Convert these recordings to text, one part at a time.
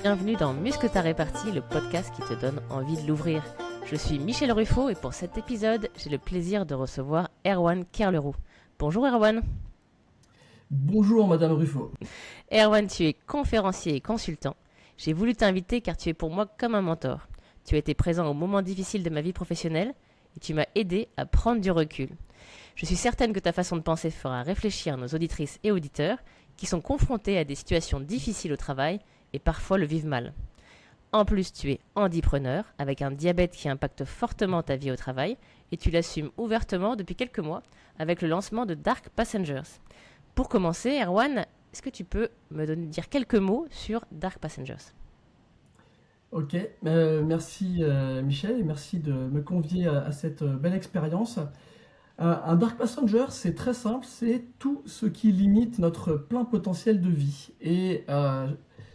Bienvenue dans Muscle ta répartie, le podcast qui te donne envie de l'ouvrir. Je suis Michel Ruffo et pour cet épisode, j'ai le plaisir de recevoir Erwan Kerleroux. Bonjour Erwan. Bonjour Madame Ruffo. Erwan, tu es conférencier et consultant. J'ai voulu t'inviter car tu es pour moi comme un mentor. Tu as été présent aux moments difficiles de ma vie professionnelle et tu m'as aidé à prendre du recul. Je suis certaine que ta façon de penser fera réfléchir nos auditrices et auditeurs qui sont confrontés à des situations difficiles au travail et parfois le vivent mal. En plus, tu es handipreneur avec un diabète qui impacte fortement ta vie au travail et tu l'assumes ouvertement depuis quelques mois avec le lancement de Dark Passengers. Pour commencer, Erwan, est-ce que tu peux dire quelques mots sur Dark Passengers ? Ok, merci Michel et merci de me convier à cette belle expérience. Un Dark Passenger, c'est très simple, c'est tout ce qui limite notre plein potentiel de vie. Et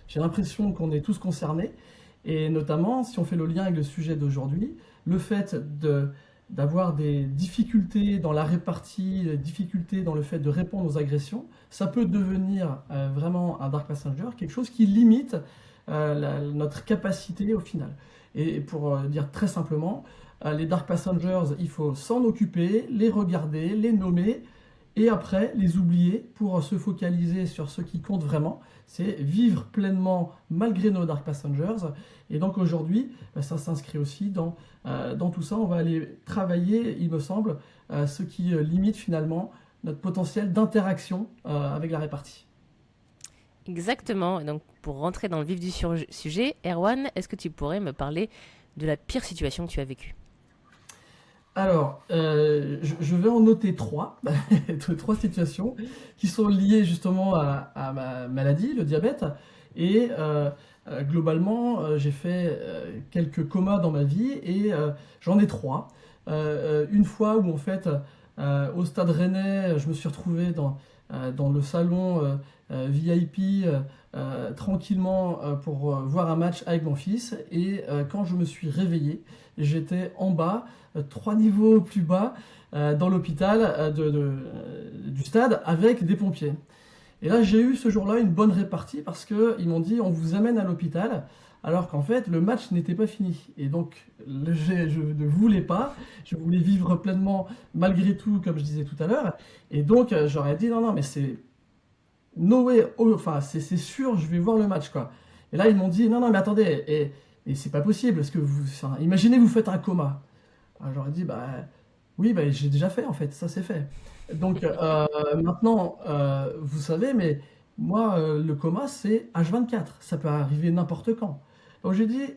j'ai l'impression qu'on est tous concernés, et notamment si on fait le lien avec le sujet d'aujourd'hui, le fait d'avoir des difficultés dans la répartie, des difficultés dans le fait de répondre aux agressions, ça peut devenir vraiment un Dark Passenger, quelque chose qui limite notre capacité au final. Et pour dire très simplement, les Dark Passengers, il faut s'en occuper, les regarder, les nommer, et après les oublier pour se focaliser sur ce qui compte vraiment, c'est vivre pleinement malgré nos Dark Passengers. Et donc aujourd'hui, ça s'inscrit aussi dans tout ça. On va aller travailler, il me semble, ce qui limite finalement notre potentiel d'interaction avec la répartie. Exactement. Et donc, pour rentrer dans le vif du sujet, Erwan, est-ce que tu pourrais me parler de la pire situation que tu as vécue ? Alors, je vais en noter trois, trois situations qui sont liées justement à ma maladie, le diabète. Et globalement, j'ai fait quelques comas dans ma vie et j'en ai trois. Une fois où en fait, au Stade Rennais, je me suis retrouvé dans le salon VIP tranquillement pour voir un match avec mon fils. Et quand je me suis réveillé, j'étais en bas, 3 niveaux plus bas, dans l'hôpital du stade avec des pompiers. Et là, j'ai eu ce jour-là une bonne répartie parce qu'ils m'ont dit on vous amène à l'hôpital, alors qu'en fait, le match n'était pas fini. Et donc, je ne voulais pas, je voulais vivre pleinement malgré tout, comme je disais tout à l'heure. Et donc, j'aurais dit non, non, mais c'est no way, enfin, c'est sûr, je vais voir le match, quoi. Et là, ils m'ont dit non, non, mais attendez, et c'est pas possible, parce que enfin, imaginez, vous faites un coma. Alors, j'aurais dit bah oui, bah, j'ai déjà fait en fait, ça c'est fait. Donc maintenant, vous savez, mais moi, le coma, c'est H24, ça peut arriver n'importe quand. Donc j'ai dit,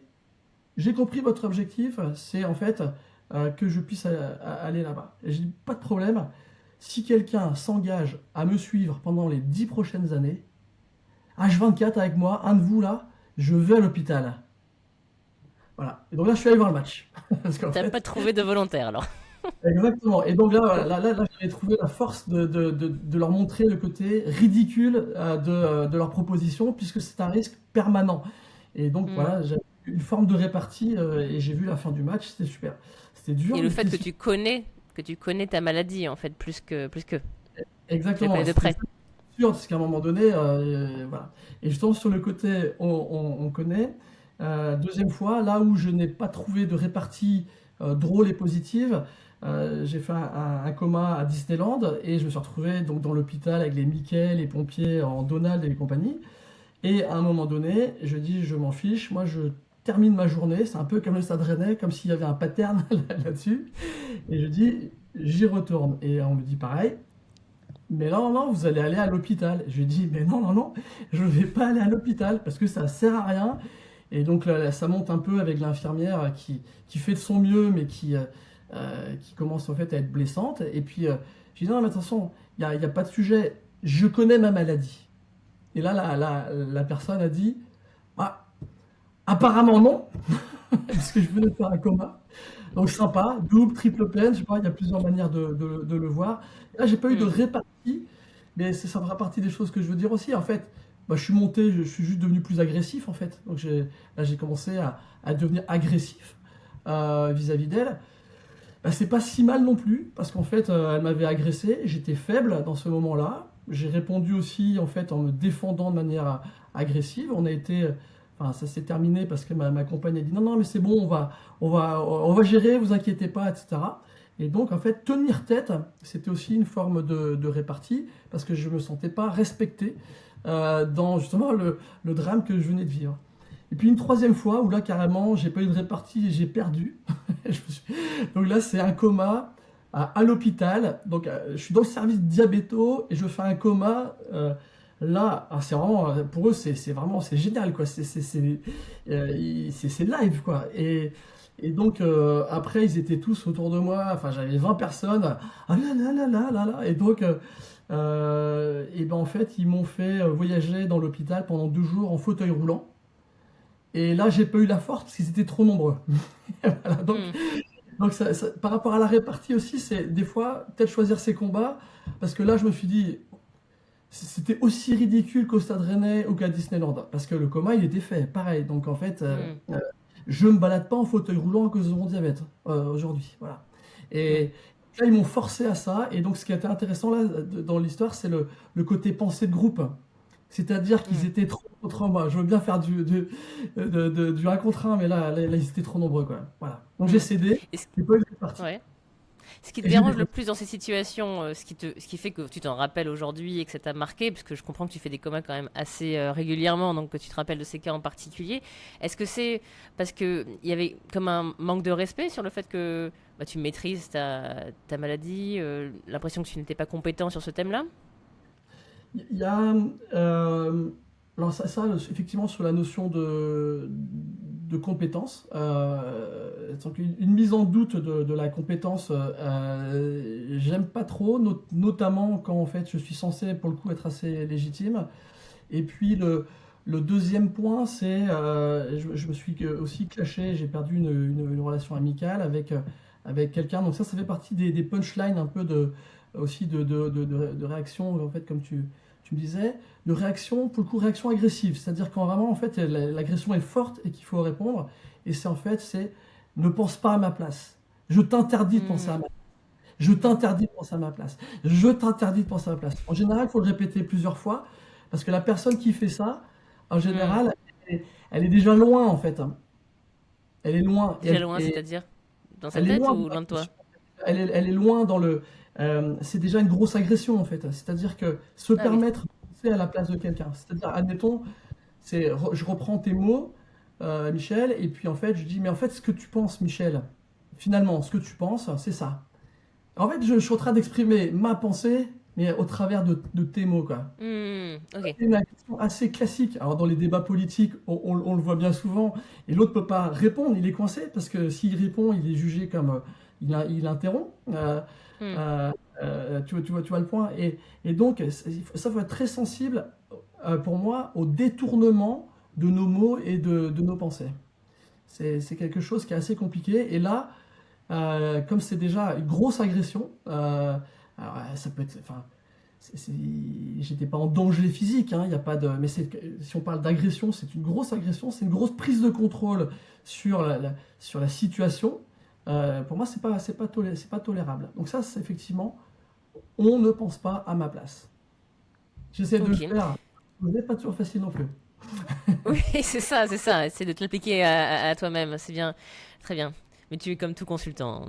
j'ai compris votre objectif, c'est en fait que je puisse aller là-bas. Et j'ai dit, pas de problème, si quelqu'un s'engage à me suivre pendant les 10 prochaines années, H24 avec moi, un de vous là, je vais à l'hôpital. Voilà. Et donc là, je suis allé voir le match. Parce qu'en T'as pas fait, trouvé de volontaire alors ? exactement. Et donc là, voilà, là, j'avais trouvé la force de leur montrer le côté ridicule de leur proposition, puisque c'est un risque permanent. Et donc Hmm. voilà, j'avais une forme de répartie et j'ai vu la fin du match, c'était super. C'était dur, Et le mais fait c'était que super. tu connais ta maladie en fait plus que tu la Exactement. connais Et de c'était près. ça, sûr, parce qu'à un moment donné, voilà. Et justement, sur le côté, on connaît. Deuxième fois, là où je n'ai pas trouvé de répartie drôle et positive, j'ai fait un coma à Disneyland et je me suis retrouvé donc dans l'hôpital avec les Mickey, les pompiers en Donald et compagnie. Et à un moment donné, je dis, je m'en fiche, moi je termine ma journée, c'est un peu comme le Stade Rennais, comme s'il y avait un pattern là-dessus. Et je dis, j'y retourne. Et on me dit pareil. Mais non, non, non, vous allez aller à l'hôpital. Je lui dis, mais non, non, non, je ne vais pas aller à l'hôpital parce que ça sert à rien. Et donc là, ça monte un peu avec l'infirmière qui fait de son mieux, mais qui commence en fait à être blessante. Et puis, je dis, non, mais attention, il y a pas de sujet, je connais ma maladie. Et là, la personne a dit, ah, apparemment non, puisque je venais de faire un coma. Donc sympa, double, triple peine, je sais pas, il y a plusieurs manières de le voir. Et là, j'ai pas eu de Hmm. répartie, mais ça fera partie des choses que je veux dire aussi. En fait, bah, je suis monté, je suis juste devenu plus agressif en fait. Donc là, j'ai commencé à devenir agressif vis-à-vis d'elle. Bah, c'est pas si mal non plus, parce qu'en fait, elle m'avait agressé, j'étais faible dans ce moment-là. J'ai répondu aussi en fait en me défendant de manière agressive. On a été enfin, ça s'est terminé parce que ma compagne a dit non, non, mais c'est bon, on va gérer, vous inquiétez pas, etc. Et donc, en fait, tenir tête, c'était aussi une forme de répartie parce que je me sentais pas respecté dans justement le drame que je venais de vivre. Et puis une troisième fois où là, carrément, j'ai pas eu de répartie et j'ai perdu. Je me suis- Donc là, c'est un coma à l'hôpital. Donc, je suis dans le service diabéto et je fais un coma. Là, c'est vraiment, pour eux, c'est vraiment, c'est génial, quoi. C'est live, quoi. Et donc, après, ils étaient tous autour de moi. Enfin, j'avais 20 personnes. Ah là là là là là là. Et donc, et ben, en fait, ils m'ont fait voyager dans l'hôpital pendant 2 jours en fauteuil roulant. Et là, j'ai pas eu la force parce qu'ils étaient trop nombreux. Voilà, Hmm. donc par rapport à la répartie aussi, c'est des fois peut-être choisir ses combats, parce que là, je me suis dit, c'était aussi ridicule qu'au Stade Rennais ou qu'à Disneyland, parce que le coma, il était fait, pareil. Donc en fait, Hmm. je me balade pas en fauteuil roulant à cause de mon diabète aujourd'hui, voilà. Hmm. Et là, ils m'ont forcé à ça, et donc ce qui était intéressant là dans l'histoire, c'est le côté pensée de groupe. C'est-à-dire qu'ils Hmm. étaient trop contre moi. Je veux bien faire du 1 contre 1, mais là, ils étaient trop nombreux, quoi. Voilà. Donc j'ai Hmm. cédé, Et ce- j'ai pas eu de partie. ouais. Ce qui te Et j'ai eu des dérange le conseils. plus dans ces situations, ce qui fait que tu t'en rappelles aujourd'hui et que ça t'a marqué, parce que je comprends que tu fais des comas quand même assez régulièrement, donc que tu te rappelles de ces cas en particulier, est-ce que c'est parce que il y avait comme un manque de respect sur le fait que bah, tu maîtrises ta maladie, l'impression que tu n'étais pas compétent sur ce thème-là? Il y a, alors effectivement, sur la notion de compétence, donc une mise en doute de la compétence, j'aime pas trop, notamment quand en fait je suis censé pour le coup être assez légitime. Et puis le deuxième point, c'est je me suis aussi clashé, j'ai perdu une relation amicale avec quelqu'un. Donc ça fait partie des punchlines un peu aussi de réaction, en fait, comme tu me disais, de réaction, pour le coup, réaction agressive. C'est-à-dire quand vraiment, en fait, l'agression est forte et qu'il faut répondre. Et c'est en fait, c'est ne pense pas à ma place. Je t'interdis de penser à Hmm. ma place. Je t'interdis de penser à ma place. Je t'interdis de penser à ma place. En général, il faut le répéter plusieurs fois, parce que la personne qui fait ça, en Hmm. général, elle est déjà loin, en fait, hein. Elle est loin. Déjà loin, c'est-à-dire dans sa Elle est tête loin dans ou loin de toi? l'agression. Elle est loin dans le. C'est déjà une grosse agression, en fait. C'est-à-dire que se Ah oui. permettre de penser à la place de quelqu'un. C'est-à-dire, admettons, je reprends tes mots, Michel, et puis en fait, je dis, mais en fait, ce que tu penses, Michel, finalement, ce que tu penses, c'est ça. En fait, je suis en train d'exprimer ma pensée, mais au travers de tes mots, quoi. Hmm. Ok. C'est une question assez classique. Alors, dans les débats politiques, on le voit bien souvent, et l'autre peut pas répondre, il est coincé, parce que s'il répond, il est jugé comme il interrompt. Hmm. Euh, tu vois le point. Et donc, ça va être très sensible pour moi au détournement de nos mots et de nos pensées. C'est quelque chose qui est assez compliqué. Et là, comme c'est déjà une grosse agression, alors, ça peut être, enfin, j'étais pas en danger physique, hein, y a pas de, mais si on parle d'agression, c'est une grosse agression, c'est une grosse prise de contrôle sur la situation. Pour moi, c'est pas tolérable. Donc ça, c'est effectivement, on ne pense pas à ma place. J'essaie de le Ok. faire, mais c'est pas toujours facile non plus. Oui, c'est ça, c'est ça. C'est de te l'appliquer à toi-même. C'est bien, très bien. Mais tu es comme tout consultant.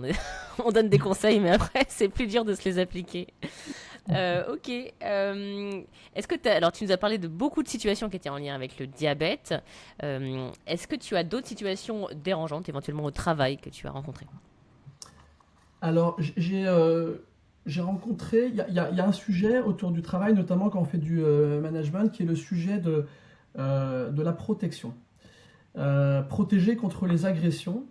On donne des conseils, mais après, c'est plus dur de se les appliquer. Ok. Est-ce que alors, tu nous as parlé de beaucoup de situations qui étaient en lien avec le diabète. Est-ce que tu as d'autres situations dérangeantes, éventuellement au travail, que tu as rencontrées? Alors, j'ai rencontré, il y a un sujet autour du travail, notamment quand on fait du management, qui est le sujet de la protection. Protéger contre les agressions,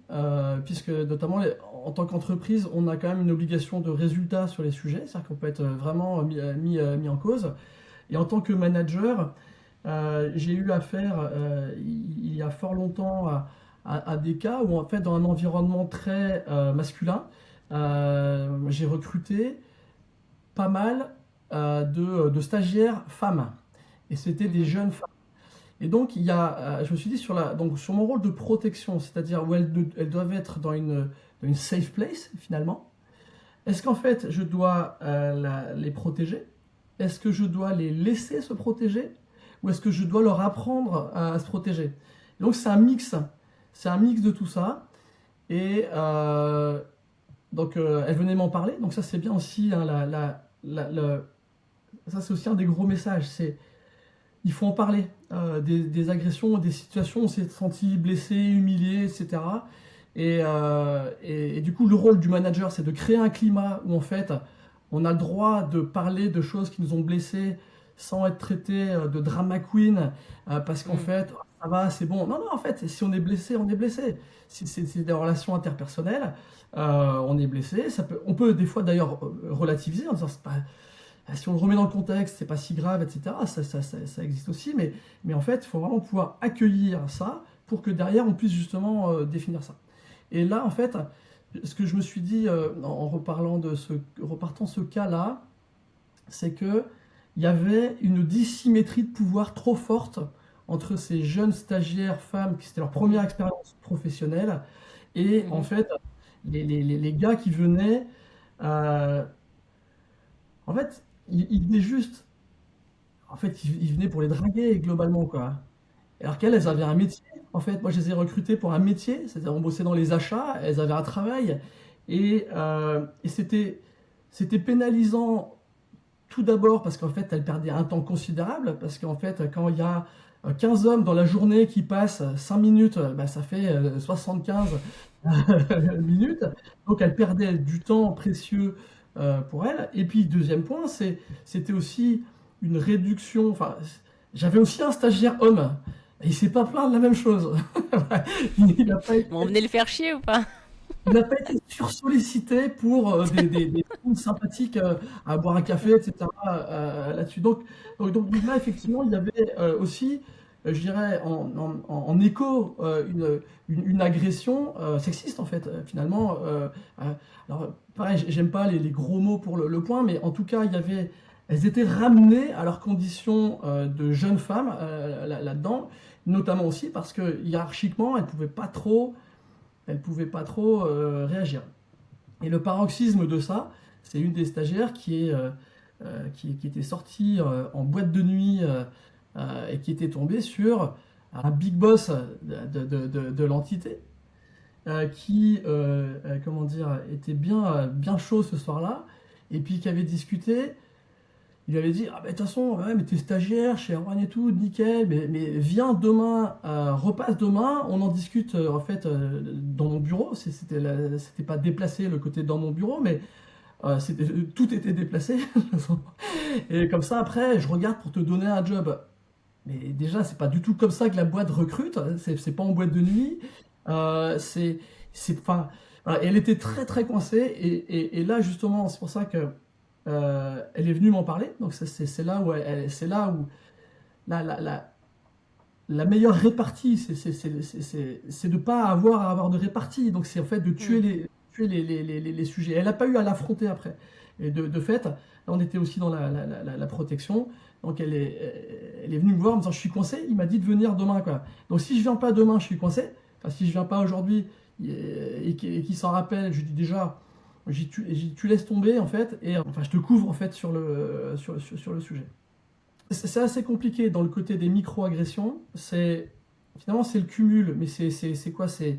puisque notamment en tant qu'entreprise, on a quand même une obligation de résultat sur les sujets, c'est-à-dire qu'on peut être vraiment mis en cause. Et en tant que manager, j'ai eu affaire il y a fort longtemps à des cas où en fait dans un environnement très masculin, j'ai recruté pas mal de stagiaires femmes. Et c'était des Mhm. jeunes femmes. Et donc, je me suis dit donc, sur mon rôle de protection, c'est-à-dire où elles doivent être dans une safe place, finalement, est-ce qu'en fait, je dois les protéger? Est-ce que je dois les laisser se protéger? Ou est-ce que je dois leur apprendre à se protéger? Donc c'est un mix de tout ça. Et donc elle venait m'en parler. Donc ça c'est bien aussi, hein, ça c'est aussi un des gros messages. Il faut en parler des agressions, des situations où on s'est senti blessé, humilié, etc. Et du coup, le rôle du manager, c'est de créer un climat où en fait, on a le droit de parler de choses qui nous ont blessés sans être traité de drama queen, parce qu'en Mm. fait, ça va, c'est bon. Non, non, en fait, si on est blessé, on est blessé. Si c'est des relations interpersonnelles, on est blessé. On peut des fois d'ailleurs relativiser en disant c'est pas, si on le remet dans le contexte, c'est pas si grave, etc. Ça existe aussi, mais en fait, il faut vraiment pouvoir accueillir ça pour que derrière on puisse justement définir ça. Et là, en fait, ce que je me suis dit en repartant ce cas-là, c'est que il y avait une dissymétrie de pouvoir trop forte entre ces jeunes stagiaires femmes qui c'était leur première Mhm. expérience professionnelle et en Mhm. fait les gars qui venaient, euh, en fait, ils venaient juste, en fait, ils venaient pour les draguer globalement quoi. Alors qu'elles, elles avaient un métier. En fait, moi, je les ai recrutées pour un métier, c'est-à-dire on bossait dans les achats, elles avaient un travail, et c'était pénalisant tout d'abord parce qu'en fait, elles perdaient un temps considérable, parce qu'en fait, quand il y a 15 hommes dans la journée qui passent 5 minutes, bah, ça fait 75 minutes, donc elles perdaient du temps précieux pour elles. Et puis, deuxième point, c'était aussi une réduction, enfin, j'avais aussi un stagiaire homme, et il s'est pas plaint de la même chose. Il n'a pas Bon, on été, venait le faire chier ou pas? il n'a pas été sursollicité pour des films sympathiques à boire un café, etc. Là-dessus. Donc là, effectivement, il y avait aussi, je dirais, en écho, une agression sexiste, en fait, finalement. Alors, pareil, j'aime pas les gros mots pour le point, mais en tout cas, elles étaient ramenées à leurs conditions de jeunes femmes là-dedans, notamment aussi parce que hiérarchiquement, elles pouvaient pas trop réagir. Et le paroxysme de ça, c'est une des stagiaires qui était sortie en boîte de nuit et qui était tombée sur un big boss de l'entité qui, comment dire, était bien chaud ce soir-là et puis qui avait discuté. Il lui avait dit, ah ben de toute façon, ouais, mais t'es stagiaire chez Erwan et tout, nickel, mais viens demain, repasse demain, on en discute en fait dans mon bureau. C'était pas déplacé le côté dans mon bureau, mais tout était déplacé. Et comme ça, après, je regarde pour te donner un job. Mais déjà, c'est pas du tout comme ça que la boîte recrute. C'est pas en boîte de nuit. Enfin, voilà, elle était très très coincée. Et là, justement, c'est pour ça que elle est venue m'en parler. Donc c'est là où c'est là où la meilleure répartie, c'est de ne pas avoir à avoir de répartie. Donc c'est en fait de tuer Mm. les sujets. Elle n'a pas eu à l'affronter après. Et de fait, là, on était aussi dans la protection. Donc elle est venue me voir en me disant je suis coincé. Il m'a dit de venir demain quoi. Donc si je viens pas demain, je suis coincé. Enfin, si je viens pas aujourd'hui et qu'il s'en rappelle, je lui dis déjà, tu laisses tomber en fait et enfin je te couvre en fait sur le sujet. C'est assez compliqué dans le côté des micro-agressions. Finalement, c'est le cumul, mais c'est quoi? C'est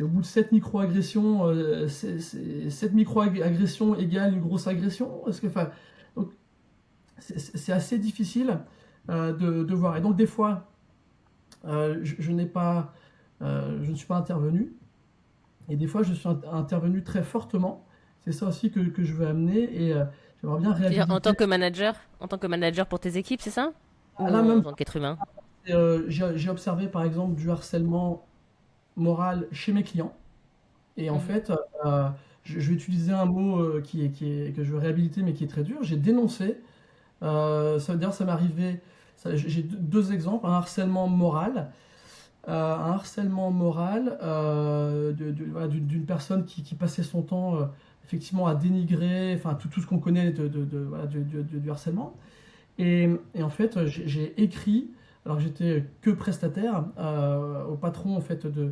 au bout de 7 micro-agressions, 7 micro-agressions égale une grosse agression? Enfin, donc, c'est assez difficile de voir. Et donc, des fois, je ne suis pas intervenu. Et des fois, je suis intervenu très fortement. C'est ça aussi que je veux amener. Et j'aimerais bien Tu veux dire réhabiliter. en tant que manager pour tes équipes, c'est ça? Ou Là, en même, tant qu'être humain? j'ai observé par exemple du harcèlement moral chez mes clients. Et en Mhm. fait, euh, je vais utiliser un mot que je veux réhabiliter mais qui est très dur. J'ai dénoncé. Ça veut dire ça m'est arrivé. J'ai deux exemples. Un harcèlement moral voilà, d'une personne qui passait son temps effectivement à dénigrer, enfin tout ce qu'on connaît voilà, du harcèlement. Et en fait, j'ai écrit, alors que j'étais que prestataire, au patron en fait de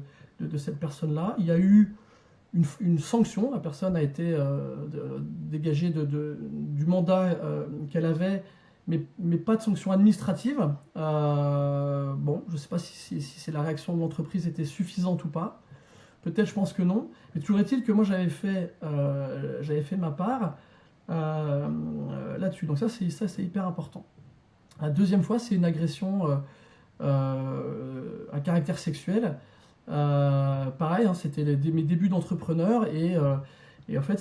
cette personne-là. Il y a eu une sanction. La personne a été dégagée du mandat qu'elle avait. mais pas de sanctions administratives. Bon, je ne sais pas si c'est la réaction de l'entreprise était suffisante ou pas. Peut-être, je pense que non. Mais toujours est-il que moi, j'avais fait ma part là-dessus. Donc ça, c'est hyper important. La deuxième fois, c'est une agression à caractère sexuel. Pareil, hein, c'était mes débuts d'entrepreneur et en fait,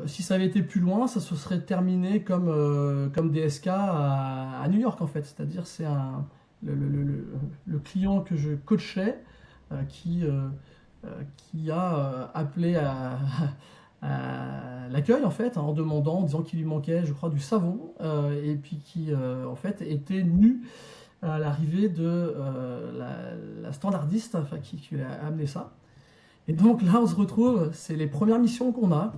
si ça avait été plus loin, ça se serait terminé comme DSK à New York en fait. C'est-à-dire, le client que je coachais qui a appelé à l'accueil en fait, hein, en demandant, en disant qu'il lui manquait, je crois, du savon, et puis qui en fait était nu à l'arrivée de la standardiste, enfin, qui lui a amené ça. Et donc là, on se retrouve, c'est les premières missions qu'on a.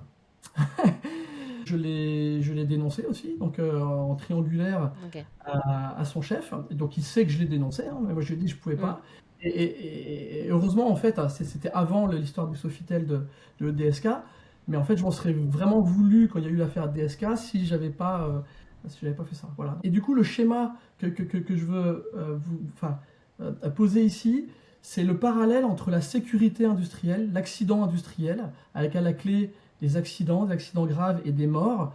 Je l'ai dénoncé aussi, donc en triangulaire Ok. à son chef. Et donc il sait que je l'ai dénoncé, hein, mais moi je lui ai dit que je pouvais pas. Et heureusement, en fait, c'était avant l'histoire du Sofitel de DSK, mais en fait, je m'en serais vraiment voulu quand il y a eu l'affaire DSK si j'avais pas fait ça. Voilà. Et du coup, le schéma que je veux poser ici, c'est le parallèle entre la sécurité industrielle, l'accident industriel, avec à la clé des accidents graves et des morts,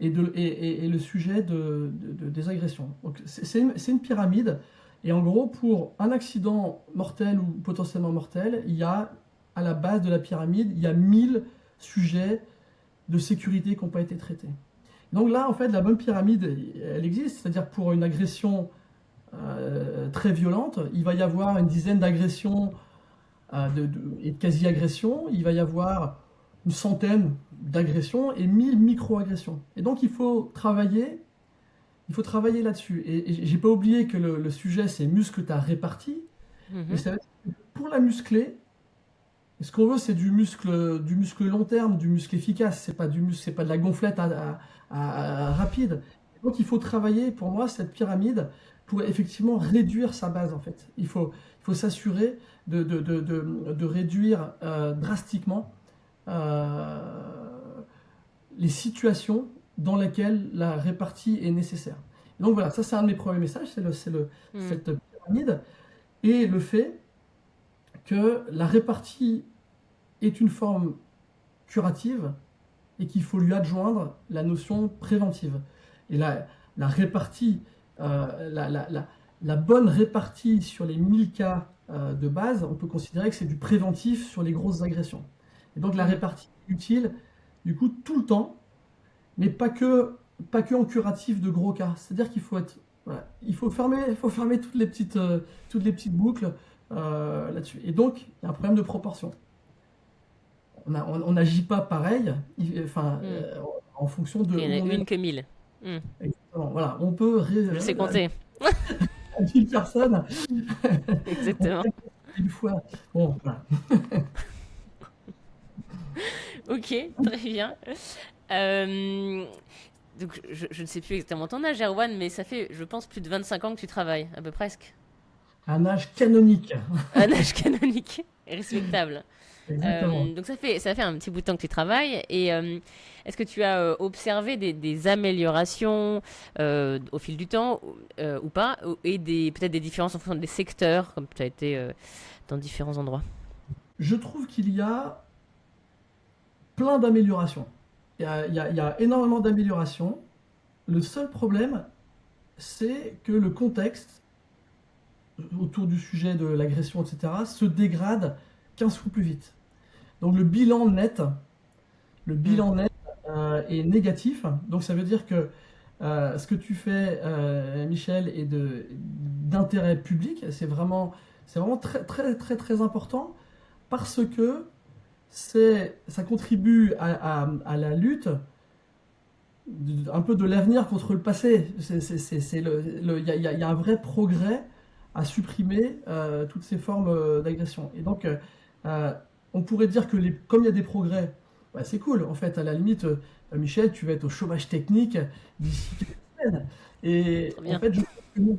et le sujet des agressions. Donc, c'est une pyramide. Et en gros, pour un accident mortel ou potentiellement mortel, il y a, à la base de la pyramide, il y a 1000 sujets de sécurité qui n'ont pas été traités. Donc là, en fait, la bonne pyramide, elle existe. C'est-à-dire pour une agression très violente, il va y avoir une dizaine d'agressions et de quasi-agressions. Il va y avoir une centaine d'agressions et 1000 micro-agressions. Et donc, il faut travailler là-dessus. Et j'ai pas oublié que le sujet, c'est muscle ta répartie. Mais ça veut dire que pour la muscler, ce qu'on veut, c'est du muscle long terme, du muscle efficace. C'est pas de la gonflette rapide. Donc il faut travailler, pour moi, cette pyramide pour effectivement réduire sa base, en fait. Il faut s'assurer de réduire drastiquement les situations dans lesquelles la répartie est nécessaire. Et donc voilà, ça c'est un de mes premiers messages, cette pyramide, et le fait que la répartie est une forme curative et qu'il faut lui adjoindre la notion préventive. Et la répartie, la bonne répartie sur les 1000 cas de base, on peut considérer que c'est du préventif sur les grosses agressions. Et donc la répartie est utile, du coup, tout le temps, mais pas que en curatif de gros cas. C'est-à-dire qu'il faut il faut fermer toutes les petites boucles là-dessus. Et donc, il y a un problème de proportion. On n'agit pas pareil, en fonction de. Il y en a une que 1000. Exactement. Voilà, on peut. Je sais compter. 1000 personnes. Exactement. Une fois. Bon, voilà. Ok, très bien. Donc, je ne sais plus exactement ton âge, Erwan, mais ça fait, je pense, plus de 25 ans que tu travailles, à peu presque. Un âge canonique. Un âge canonique et respectable. Exactement. Donc ça fait un petit bout de temps que tu travailles. Et est-ce que tu as observé des améliorations au fil du temps ou pas, et peut-être des différences en fonction des secteurs, comme tu as été dans différents endroits? Je trouve qu'il y a plein d'améliorations. Il y a énormément d'améliorations. Le seul problème, c'est que le contexte autour du sujet de l'agression, etc., se dégrade 15 fois plus vite. Donc le bilan net est négatif. Donc ça veut dire que ce que tu fais, Michel, est d'intérêt public. C'est vraiment très, très, très, très important parce que ça contribue à la lutte un peu de l'avenir contre le passé. Il y a un vrai progrès à supprimer toutes ces formes d'agression. Et donc, on pourrait dire que comme il y a des progrès, bah, c'est cool. En fait, à la limite, Michel, tu vas être au chômage technique d'ici quelques semaines. Et Très bien. en fait, je pense que non.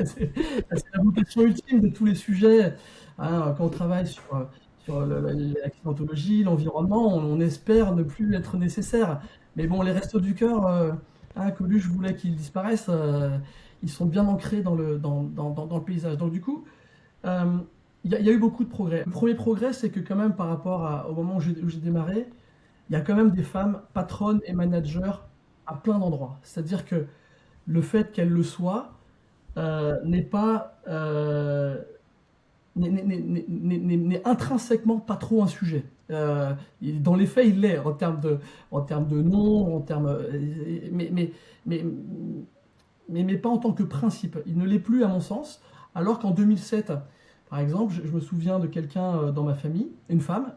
C'est la vocation ultime de tous les sujets. Hein, quand on travaille sur l'accidentologie, l'environnement, on espère ne plus être nécessaire. Mais bon, les restos du cœur, hein, Coluche voulait qu'ils disparaissent, ils sont bien ancrés dans le paysage. Donc du coup, euh, il y a eu beaucoup de progrès. Le premier progrès, c'est que quand même par rapport au moment où j'ai démarré, il y a quand même des femmes patronnes et managers à plein d'endroits. C'est-à-dire que le fait qu'elles le soient n'est pas n'est intrinsèquement pas trop un sujet. Dans les faits, il l'est en termes de nom, en termes, mais, mais pas en tant que principe. Il ne l'est plus à mon sens. Alors qu'en 2007, par exemple, je me souviens de quelqu'un dans ma famille, une femme,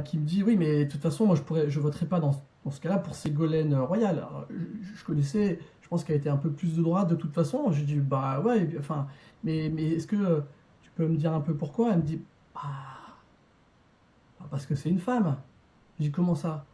qui me dit oui, mais de toute façon, moi je voterai pas dans ce cas-là pour Ségolène Royal. Alors, je connaissais, je pense qu'elle était un peu plus de droite de toute façon. J'ai dit bah ouais, enfin, mais est-ce que tu peux me dire un peu pourquoi? Elle me dit bah parce que c'est une femme. J'ai dit comment ça?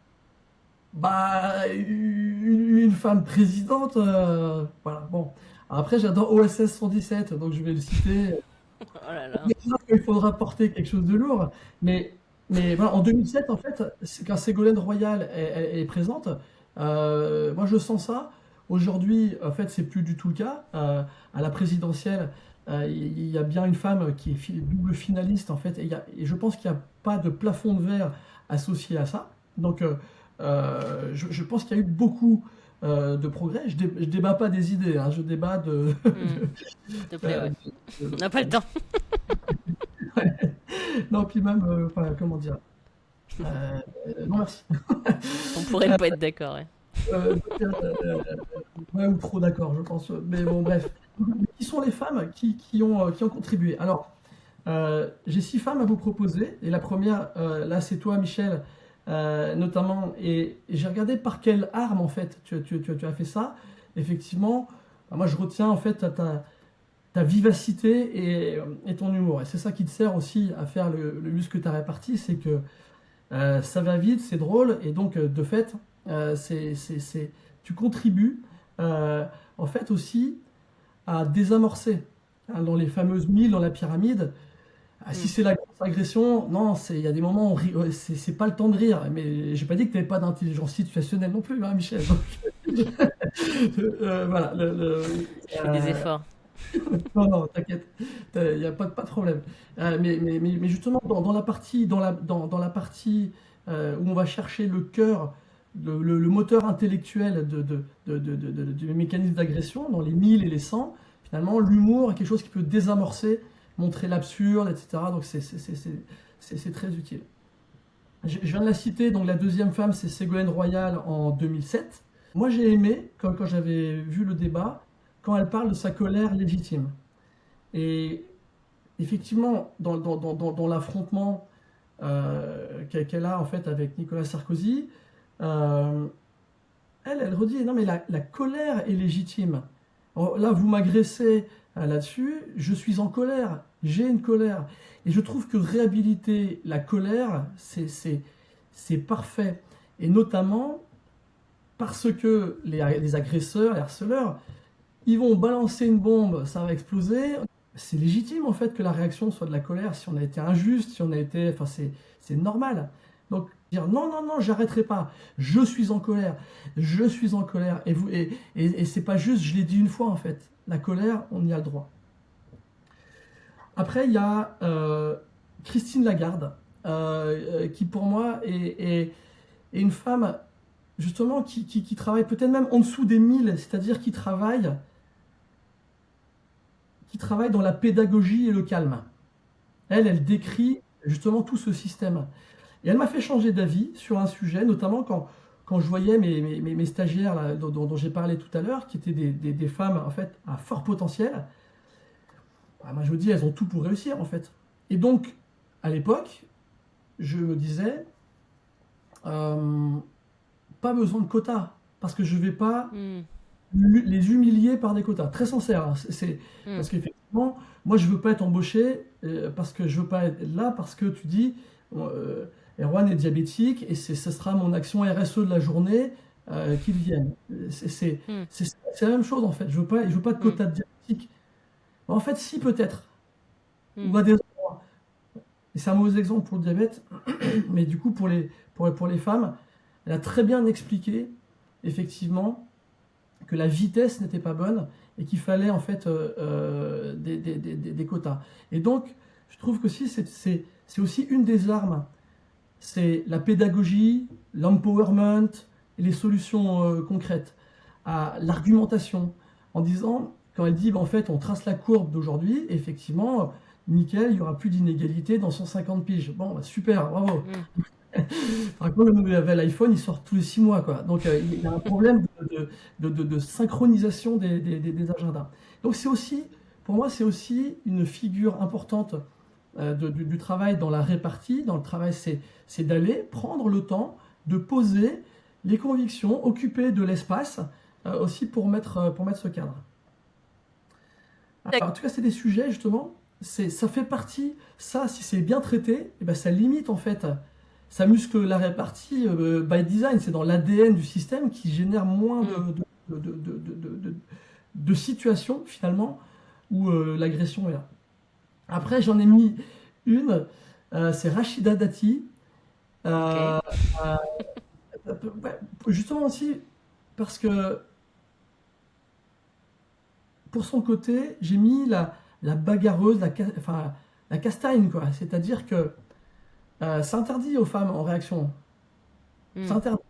Bah une femme présidente, voilà. Bon, alors après j'adore OSS 117, donc je vais le citer. Oh là là. Il faudra porter quelque chose de lourd. Mais, mais voilà, en 2007, en fait, quand Ségolène Royal est présente, moi je sens ça. Aujourd'hui, en fait, c'est plus du tout le cas. À la présidentielle, il y a bien une femme qui est double finaliste, en fait, et je pense qu'il n'y a pas de plafond de verre associé à ça. Donc, je pense qu'il y a eu beaucoup de progrès. Je débat pas des idées, hein, je débat Hmm. S'il te plaît, euh, ouais. On de- n'a pas le temps. Non, puis même, enfin, comment dire, euh, non merci. On pourrait ne pas être d'accord, ouais. Donc, ouais, ou trop d'accord, je pense. Mais bon, bref. Qui sont les femmes qui ont contribué? Alors, j'ai 6 femmes à vous proposer. Et la première, là, c'est toi, Michel, notamment. Et j'ai regardé par quelle arme, en fait, tu as fait ça. Effectivement, bah, moi, je retiens, en fait, ta vivacité et ton humour. Et c'est ça qui te sert aussi à faire le muscle que tu as réparti, c'est que ça va vite, c'est drôle, et donc de fait, tu contribues en fait aussi à désamorcer hein, dans les fameuses milles, dans la pyramide. Ah, si Hmm. c'est la grosse agression, non, il y a des moments où c'est pas le temps de rire. Mais j'ai pas dit que tu n'avais pas d'intelligence situationnelle non plus, hein, Michel. Donc, voilà. Je fais des Euh, efforts. non, non, t'inquiète, il n'y a pas de problème. Mais justement, dans la partie, dans la partie où on va chercher le cœur, le moteur intellectuel du mécanisme d'agression, dans les 1000 et les 100, finalement, l'humour est quelque chose qui peut désamorcer, montrer l'absurde, etc. Donc c'est très utile. Je viens de la citer, donc la deuxième femme, c'est Ségolène Royal en 2007. Moi, j'ai aimé, quand j'avais vu le débat, quand elle parle de sa colère légitime. Et effectivement, dans l'affrontement qu'elle a en fait avec Nicolas Sarkozy, euh, elle redit non mais la colère est légitime. Oh, là, vous m'agressez là-dessus, je suis en colère, j'ai une colère. Et je trouve que réhabiliter la colère, c'est parfait. Et notamment parce que les agresseurs, les harceleurs, ils vont balancer une bombe, ça va exploser. C'est légitime en fait que la réaction soit de la colère. Si on a été injuste, si on a été, enfin c'est normal. Donc dire non non non, j'arrêterai pas. Je suis en colère, je suis en colère. Et c'est pas juste, je l'ai dit une fois en fait. La colère, on y a le droit. Après il y a Christine Lagarde, qui pour moi est une femme justement qui travaille peut-être même en dessous des 1000, c'est-à-dire qui travaille dans la pédagogie et le calme. Elle décrit justement tout ce système. Et elle m'a fait changer d'avis sur un sujet, notamment quand je voyais mes stagiaires là, dont j'ai parlé tout à l'heure, qui étaient des femmes en fait à fort potentiel. Bah, moi je me dis, elles ont tout pour réussir en fait. Et donc, à l'époque, je me disais, euh, pas besoin de quotas, parce que je ne vais pas Hmm. les humilier par des quotas. Très sincère, hein. Hmm. Parce qu'effectivement, moi je veux pas être embauché parce que je veux pas être là parce que tu dis Erwan est diabétique et ce sera mon action RSE de la journée qu'il vienne. C'est c'est- Hmm. c'est la même chose en fait. Je veux pas de Hmm. quotas de diabétique. En fait, si peut-être. Hmm. Ou à des endroits. Et c'est un mauvais exemple pour le diabète, mais du coup pour les femmes, elle a très bien expliqué effectivement, que la vitesse n'était pas bonne et qu'il fallait en fait des quotas. Et donc, je trouve que aussi, c'est aussi une des armes, c'est la pédagogie, l'empowerment et les solutions concrètes, à l'argumentation, en disant, quand elle dit, bah, en fait, on trace la courbe d'aujourd'hui, effectivement, nickel, il n'y aura plus d'inégalité dans 150 piges. Bon, bah, super, bravo. Mm. Par contre, le nouvel iPhone, il sort tous les 6 mois, quoi. Donc, il y a un problème de synchronisation des agendas. Donc, c'est aussi, pour moi, c'est aussi une figure importante du travail dans la répartie. Dans le travail, c'est d'aller prendre le temps de poser les convictions, occuper de l'espace aussi pour mettre ce cadre. Alors, en tout cas, c'est des sujets, justement, ça fait partie, ça, si c'est bien traité, eh ben, ça limite, en fait, ça muscle la répartie by design. C'est dans l'ADN du système qui génère moins Mm. de situations, finalement, où l'agression est là. Après, j'en ai mis une, c'est Rachida Dati. Ok. Euh, euh, ouais, justement aussi, parce que pour son côté, j'ai mis la bagarreuse, enfin, la castagne, quoi. C'est-à-dire que c'est interdit aux femmes en réaction. C'est Mm. interdit.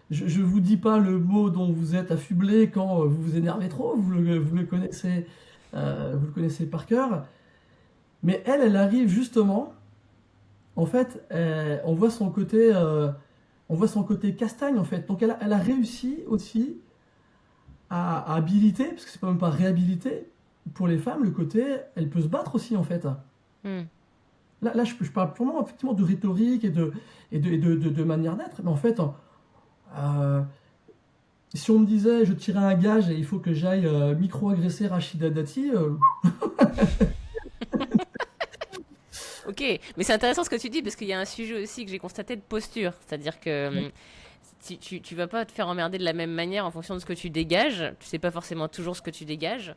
Je vous dis pas le mot dont vous êtes affublé quand vous vous énervez trop, vous le connaissez par cœur. Mais elle arrive justement, en fait, on voit son côté castagne en fait. Donc elle a réussi aussi à habiliter, parce que c'est pas même pas réhabiliter, pour les femmes, le côté, elle peut se battre aussi en fait. Mm. Là je parle purement effectivement de rhétorique et de manière d'être, mais en fait, euh, si on me disait je tirais un gage et il faut que j'aille micro-agresser Rachida Dati, Ok, mais c'est intéressant ce que tu dis parce qu'il y a un sujet aussi que j'ai constaté de posture. C'est-à-dire que tu vas pas te faire emmerder de la même manière en fonction de ce que tu dégages. Tu sais pas forcément toujours ce que tu dégages.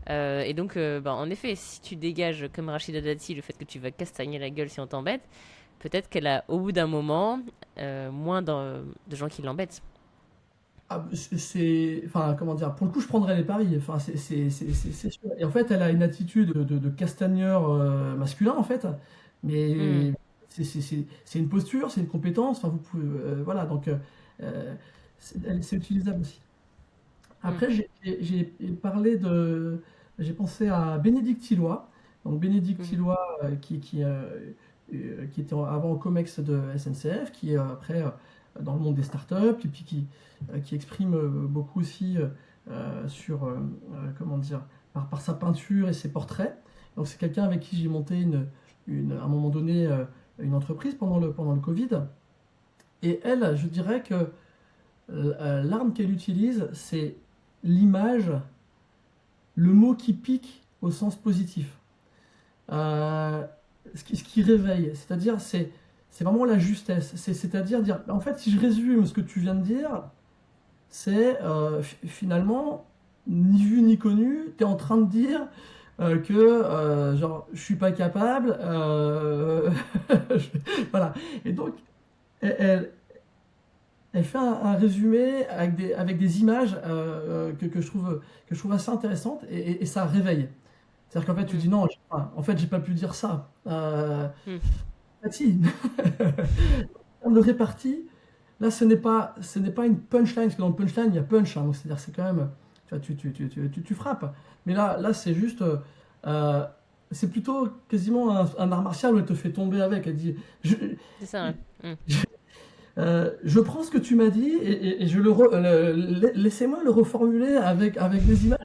Et donc, bah, en effet, si tu dégages comme Rachida Dati le fait que tu vas castagner la gueule si on t'embête, peut-être qu'elle a au bout d'un moment moins de gens qui l'embêtent. enfin, comment dire, pour le coup, je prendrais les paris. Enfin, c'est sûr. Et en fait, elle a une attitude de castagneur masculin, en fait. Hmm, Mais c'est une posture, c'est une compétence. Enfin, vous pouvez, voilà, donc euh, c'est utilisable aussi. hmm, Après, j'ai parlé j'ai pensé à Bénédicte Tilloy. Donc Bénédicte mhm. Tilloy, qui était avant au COMEX de SNCF, qui est après dans le monde des startups, et puis qui exprime beaucoup aussi sur, comment dire, par sa peinture et ses portraits. Donc c'est quelqu'un avec qui j'ai monté à un moment donné une entreprise pendant le Covid. Et elle, je dirais que l'arme qu'elle utilise, c'est l'image, le mot qui pique au sens positif. Euh, ce qui réveille, c'est-à-dire c'est vraiment la justesse. C'est-à-dire dire, en fait, si je résume ce que tu viens de dire, c'est finalement, ni vu ni connu, tu es en train de dire que genre, je suis pas capable. Voilà. Et donc, elle, elle fait un résumé avec des images que je trouve assez intéressantes et ça réveille. C'est-à-dire qu'en fait, tu Hmm, dis non, en fait, j'ai pas pu dire ça. hmm. En fait, si. En termes de répartie, là, ce n'est pas une punchline, parce que dans le punchline, il y a punch, hein, donc c'est-à-dire c'est quand même, tu, vois, tu frappes. Mais là c'est juste, euh, c'est plutôt quasiment un art martial où elle te fait tomber avec. Elle dit, C'est ça, ouais. Hmm. je prends ce que tu m'as dit et laissez-moi le reformuler avec des images.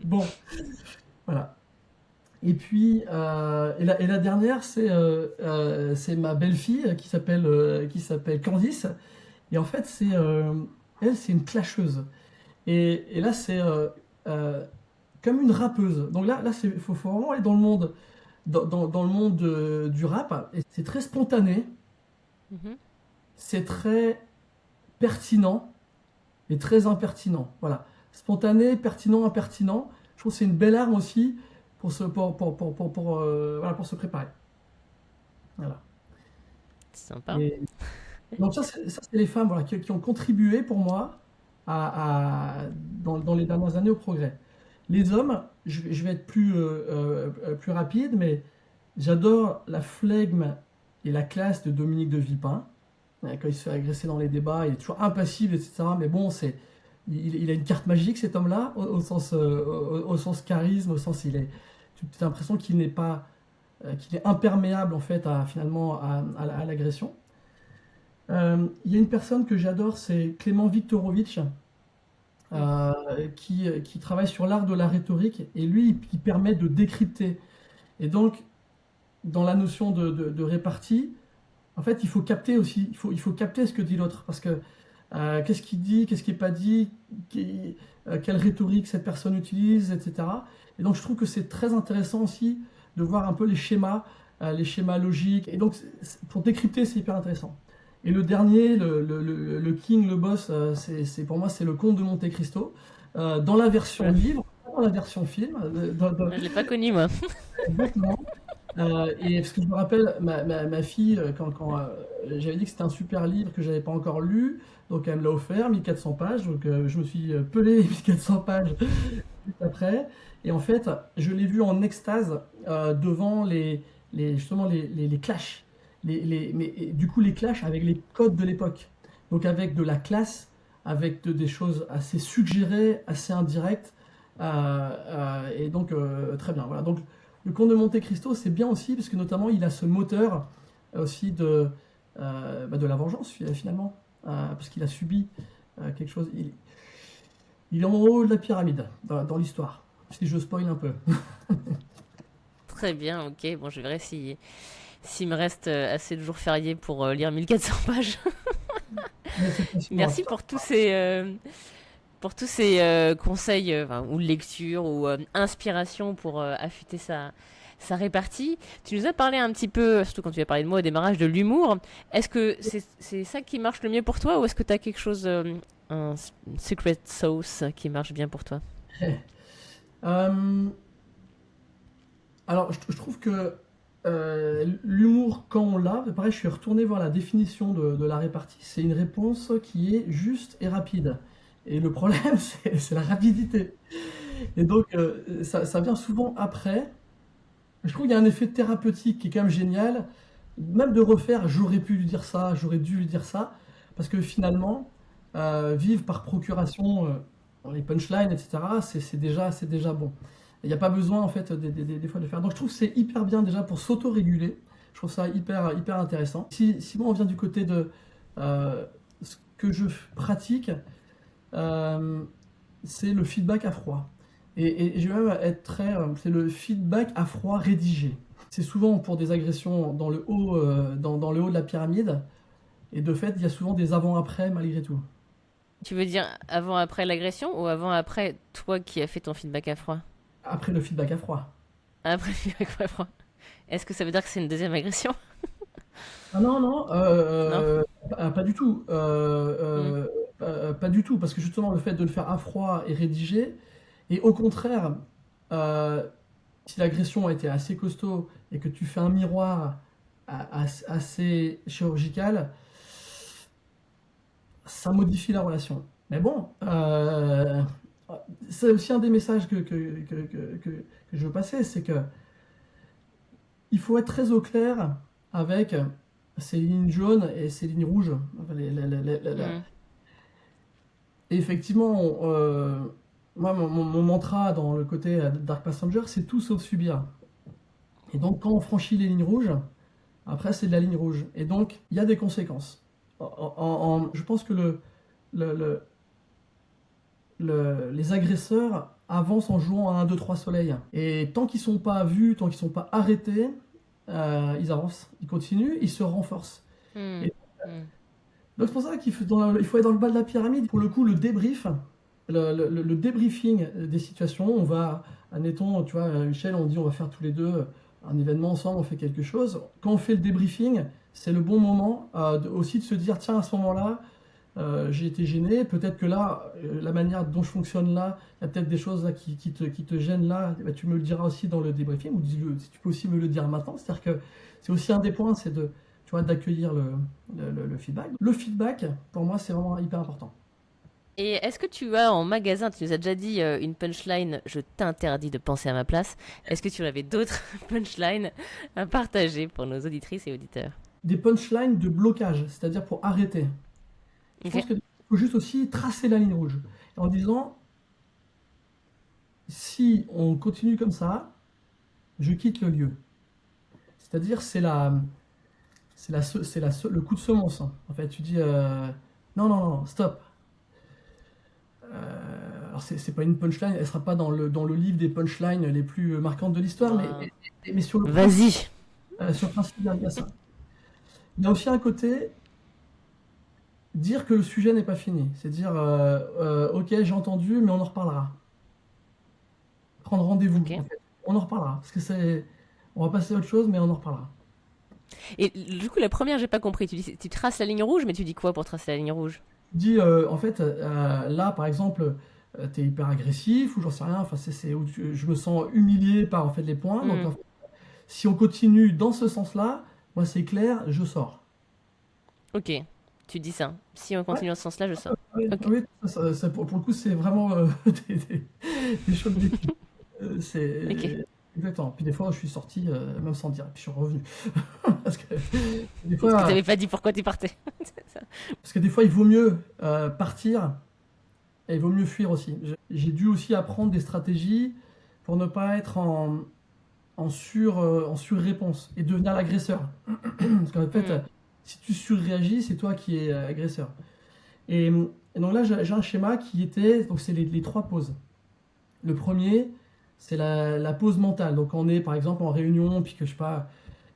Bon, voilà. Et puis, et la dernière, c'est ma belle-fille qui s'appelle Candice. Et en fait, elle, c'est une clasheuse. Et là, c'est euh, comme une rappeuse. Donc là, faut vraiment aller dans le monde, dans le monde du rap. Et c'est très spontané, Mhm. c'est très pertinent et très impertinent. Voilà. Spontané, pertinent, impertinent. Je trouve que c'est une belle arme aussi voilà, pour se préparer. Voilà. C'est sympa. Et Donc ça, c'est les femmes voilà, qui ont contribué pour moi dans les dernières années au progrès. Les hommes, je vais être plus rapide, mais j'adore la flegme et la classe de Dominique de Villepin. Quand il se fait agresser dans les débats, il est toujours impassible, etc. Mais bon, il a une carte magique, cet homme-là, au sens charisme, au sens tu as l'impression qu'il est imperméable en fait finalement à l'agression. Il y a une personne que j'adore, c'est Clément Viktorovitch, Mm. euh, qui travaille sur l'art de la rhétorique, et lui, il permet de décrypter. Et donc, dans la notion de répartie, en fait, il faut capter aussi, il faut capter ce que dit l'autre, parce que qu'est-ce qu'il dit, qu'est-ce qui n'est pas dit, quelle rhétorique cette personne utilise, etc. Et donc, je trouve que c'est très intéressant aussi de voir un peu les schémas logiques. Et donc, pour décrypter, c'est hyper intéressant. Et le dernier, le king, le boss, pour moi, c'est le Comte de Monte Cristo, dans la version Voilà. livre, pas dans la version film. Je l'ai pas connu, moi. Exactement. Et parce que je me rappelle, ma fille, quand j'avais dit que c'était un super livre que j'avais pas encore lu, donc elle me l'a offert, 1400 pages, donc je me suis pelé 1400 pages juste après. Et en fait, je l'ai vu en extase devant justement les clashs. Mais du coup, les clashs avec les codes de l'époque. Donc avec de la classe, avec des choses assez suggérées, assez indirectes. Et donc, très bien. Voilà. Donc, le Comte de Monte Cristo, c'est bien aussi, parce que notamment, il a ce moteur aussi de la vengeance, finalement. Parce qu'il a subi quelque chose. Il est en haut de la pyramide, dans l'histoire. Si je spoil un peu. Très bien, ok. Bon, je verrai s'il me reste assez de jours fériés pour lire 1400 pages. Mais c'est passionnant. Merci pour tous ces conseils enfin, ou lectures ou inspirations pour affûter sa répartie. Tu nous as parlé un petit peu, surtout quand tu as parlé de moi au démarrage, de l'humour. Est-ce que c'est ça qui marche le mieux pour toi ou est-ce que tu as quelque chose, une secret sauce qui marche bien pour toi? Euh, alors, je trouve que l'humour, quand on l'a, pareil, je suis retourné voir la définition de la répartie, c'est une réponse qui est juste et rapide. Et le problème, c'est la rapidité. Et donc, ça vient souvent après. Je trouve qu'il y a un effet thérapeutique qui est quand même génial, même de refaire, j'aurais pu lui dire ça, j'aurais dû lui dire ça, parce que finalement, vivre par procuration les punchlines, etc., c'est déjà bon. Il n'y a pas besoin, en fait, des fois de le faire. Donc je trouve que c'est hyper bien déjà pour s'auto-réguler. Je trouve ça hyper intéressant. Si moi on vient du côté de ce que je pratique, euh, c'est le feedback à froid. Et je vais même être c'est le feedback à froid rédigé. C'est souvent pour des agressions dans le haut, dans le haut de la pyramide. Et de fait, il y a souvent des avant-après malgré tout. Tu veux dire avant-après l'agression ou avant-après toi qui as fait ton feedback à froid? Après le feedback à froid. Après le feedback à froid. Est-ce que ça veut dire que c'est une deuxième agression? Ah non, non, Non. pas du tout. Hmm. Pas du tout, parce que justement, le fait de le faire à froid et rédigé, et au contraire, euh, si l'agression a été assez costaud et que tu fais un miroir assez chirurgical, ça modifie la relation. Mais bon, c'est aussi un des messages que je veux passer, c'est que il faut être très au clair avec ces lignes jaunes et ces lignes rouges. Enfin, Hmm. et effectivement, moi, mon mantra dans le côté Dark Passenger, c'est tout sauf subir. Et donc, quand on franchit les lignes rouges, après, c'est de la ligne rouge. Et donc, il y a des conséquences. Je pense que le- le- les agresseurs avancent en jouant à un 2 3 soleil. Et tant qu'ils sont pas vus, tant qu'ils sont pas arrêtés, ils avancent, ils continuent, ils se renforcent. Hmm. Et Hmm. donc c'est pour ça il faut être dans le bas de la pyramide. Pour le coup, le débrief, le débriefing des situations, on va, admettons, tu vois, Michel, on dit on va faire tous les deux un événement ensemble, on fait quelque chose. Quand on fait le débriefing, c'est le bon moment aussi de se dire, tiens, à ce moment-là, j'ai été gêné. Peut-être que là, la manière dont je fonctionne là, il y a peut-être des choses là qui te gênent là. Eh ben, tu me le diras aussi dans le débriefing, ou si tu peux aussi me le dire maintenant. C'est-à-dire que c'est aussi un des points, c'est tu vois, d'accueillir le feedback. Le feedback, pour moi, c'est vraiment hyper important. Et est-ce que tu as en magasin, tu nous as déjà dit une punchline, je t'interdis de penser à ma place. Est-ce que tu avais d'autres punchlines à partager pour nos auditrices et auditeurs? Des punchlines de blocage, c'est-à-dire pour arrêter. Je Ok, pense qu'il faut juste aussi tracer la ligne rouge en disant, si on continue comme ça, je quitte le lieu. C'est-à-dire, le coup de semonce, hein. En fait, tu dis, non, non, non, stop. Alors, c'est pas une punchline, elle sera pas dans le livre des punchlines les plus marquantes de l'histoire, ben, mais vas-y. sur le principe, il y a ça. Il y a aussi un côté, dire que le sujet n'est pas fini. C'est dire, ok, j'ai entendu, mais on en reparlera. Prendre rendez-vous, Ok. en fait. On en reparlera. Parce que on va passer à autre chose, mais on en reparlera. Et du coup, la première, j'ai pas compris. Tu dis, tu traces la ligne rouge, mais tu dis quoi pour tracer la ligne rouge? Tu dis, en fait, là, par exemple, t'es hyper agressif, ou j'en sais rien, enfin, c'est où je me sens humilié par, en fait, les points. Donc, Hmm, en fait, si on continue dans ce sens-là, moi, c'est clair, je sors. ok, tu dis ça. Si on Ouais, continue dans ce sens-là, je sors. oui, Ok, oui, pour le coup, c'est vraiment des choses vécues. ok. C'est exactement. Puis des fois, je suis sorti même sans dire, puis je suis revenu. Parce que des Parce que fois, t'avais pas dit pourquoi tu partais. C'est ça. il vaut mieux partir et il vaut mieux fuir aussi. J'ai dû aussi apprendre des stratégies pour ne pas être en surréponse et devenir l'agresseur. Parce qu'en fait, Hmm, si tu surréagis, c'est toi qui es agresseur. Et, et donc là, j'ai un schéma qui était, donc c'est les trois pauses. Le premier, c'est la pause mentale. Donc on est par exemple en réunion, puis que je sais pas,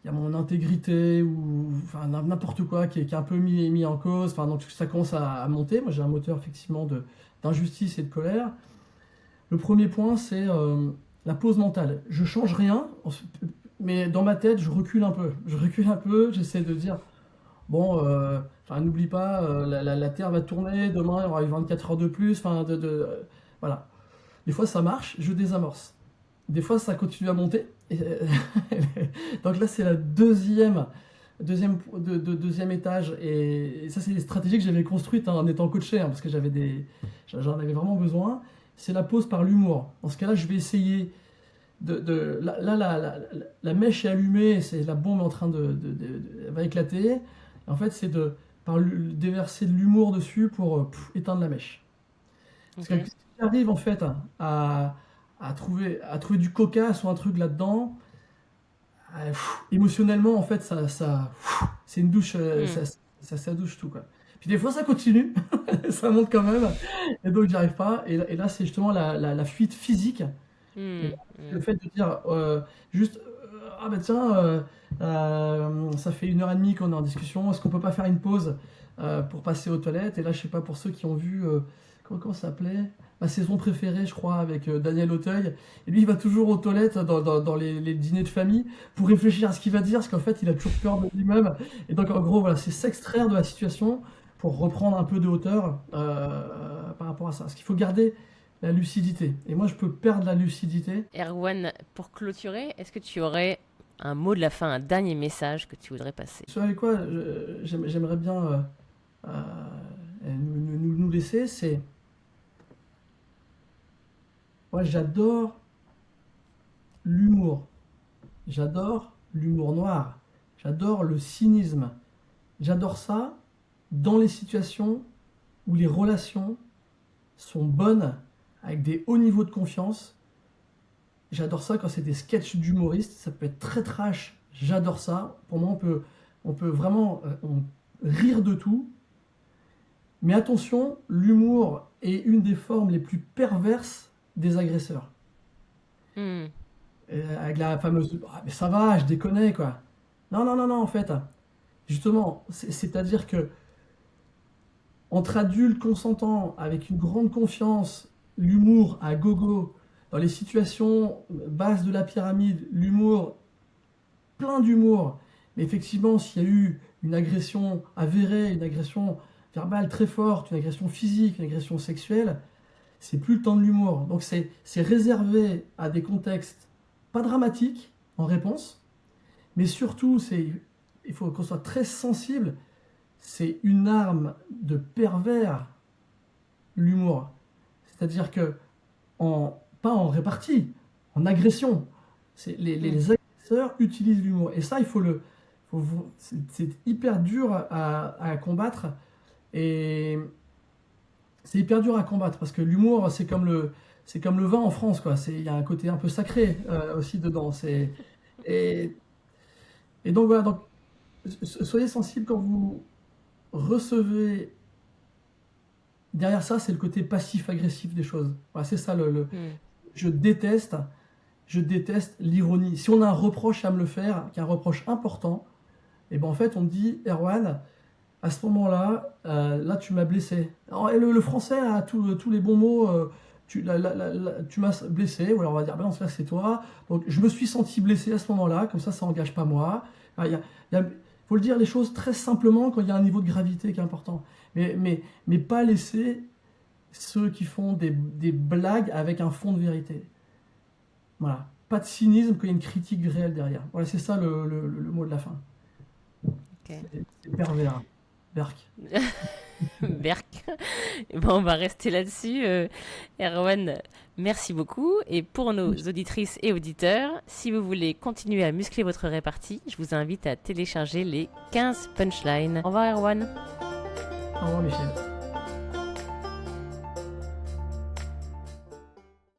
il y a mon intégrité ou enfin n'importe quoi qui est un peu mis en cause. Enfin donc ça commence à monter. Moi j'ai un moteur effectivement d'injustice et de colère. Le premier point c'est la pause mentale. Je change rien, mais dans ma tête je recule un peu. Je recule un peu. J'essaie de dire bon, enfin n'oublie pas, la Terre va tourner. Demain il y aura eu 24 heures de plus. Enfin voilà. Des fois ça marche, je désamorce. Des fois ça continue à monter. Donc là c'est la deuxième étage. Et ça c'est des stratégies que j'avais construites en étant coaché, hein, parce que j'en avais vraiment besoin. C'est la pause par l'humour. Dans ce cas-là, je vais essayer là, la mèche est allumée, c'est la bombe est en train elle va éclater. Et en fait, c'est déverser de l'humour dessus pour éteindre la mèche. Parce ok. que si tu arrives en fait à trouver du cocasse ou un truc là-dedans, émotionnellement en fait c'est une douche, Hmm, ça douche tout quoi. Puis des fois ça continue, ça monte quand même, et donc j'y arrive pas. Et là c'est justement la fuite physique. Et hmm, là, c'est hmm. le fait de dire juste ah bah tiens, ça fait 1 heure et demie qu'on est en discussion, est-ce qu'on peut pas faire une pause pour passer aux toilettes? Et là, je sais pas, pour ceux qui ont vu, comment ça s'appelait? Ma saison préférée, je crois, avec Daniel Auteuil. Et lui, il va toujours aux toilettes dans les dîners de famille pour réfléchir à ce qu'il va dire, parce qu'en fait, il a toujours peur de lui-même. Et donc, en gros, voilà, c'est s'extraire de la situation pour reprendre un peu de hauteur par rapport à ça. Parce qu'il faut garder la lucidité. Et moi, je peux perdre la lucidité. Erwan, pour clôturer, est-ce que tu aurais un mot de la fin, un dernier message que tu voudrais passer? Ce avec quoi j'aimerais bien nous laisser, c'est. Moi, j'adore l'humour. J'adore l'humour noir. J'adore le cynisme. J'adore ça dans les situations où les relations sont bonnes, avec des hauts niveaux de confiance. J'adore ça quand c'est des sketchs d'humoristes. Ça peut être très trash. J'adore ça. Pour moi, on peut vraiment rire de tout. Mais attention, l'humour est une des formes les plus perverses des agresseurs. Hmm, Avec la fameuse ah, mais ça va, je déconne quoi. Non, non, non, non, en fait. Justement, c'est-à-dire que entre adultes consentants, avec une grande confiance, l'humour à gogo, dans les situations basses de la pyramide, l'humour, plein d'humour. Mais effectivement, s'il y a eu une agression avérée, une agression verbale très forte, une agression physique, une agression sexuelle, c'est plus le temps de l'humour. Donc c'est réservé à des contextes pas dramatiques en réponse, mais surtout c'est il faut qu'on soit très sensible. C'est une arme de pervers, l'humour. C'est-à-dire que, pas en répartie, en agression. Les agresseurs utilisent l'humour. Et ça, c'est hyper dur à combattre. Et c'est hyper dur à combattre parce que l'humour, c'est comme le vin en France, quoi. Il y a un côté un peu sacré aussi dedans. Et, et donc voilà, donc, soyez sensibles quand vous recevez. Derrière ça, c'est le côté passif-agressif des choses. Voilà, c'est ça Mm. je déteste, je déteste l'ironie. Si on a un reproche à me le faire, qui est un reproche important, et ben en fait on me dit, Erwan, à ce moment-là, là tu m'as blessé. Alors, et le français a tous les bons mots. Tu m'as blessé, ou alors on va dire, ben non, c'est toi. Donc je me suis senti blessé à ce moment-là, comme ça engage pas moi. Ah, faut le dire les choses très simplement quand il y a un niveau de gravité qui est important. Mais pas laisser ceux qui font des blagues avec un fond de vérité. Voilà. Pas de cynisme quand il y a une critique réelle derrière. Voilà, c'est ça le mot de la fin. Ok. C'est pervers. Berk. Berk. Bon, on va rester là-dessus. Erwan, merci beaucoup. Et pour nos auditrices et auditeurs, si vous voulez continuer à muscler votre répartie, je vous invite à télécharger les 15 punchlines. Au revoir, Erwan. Au revoir, Michel.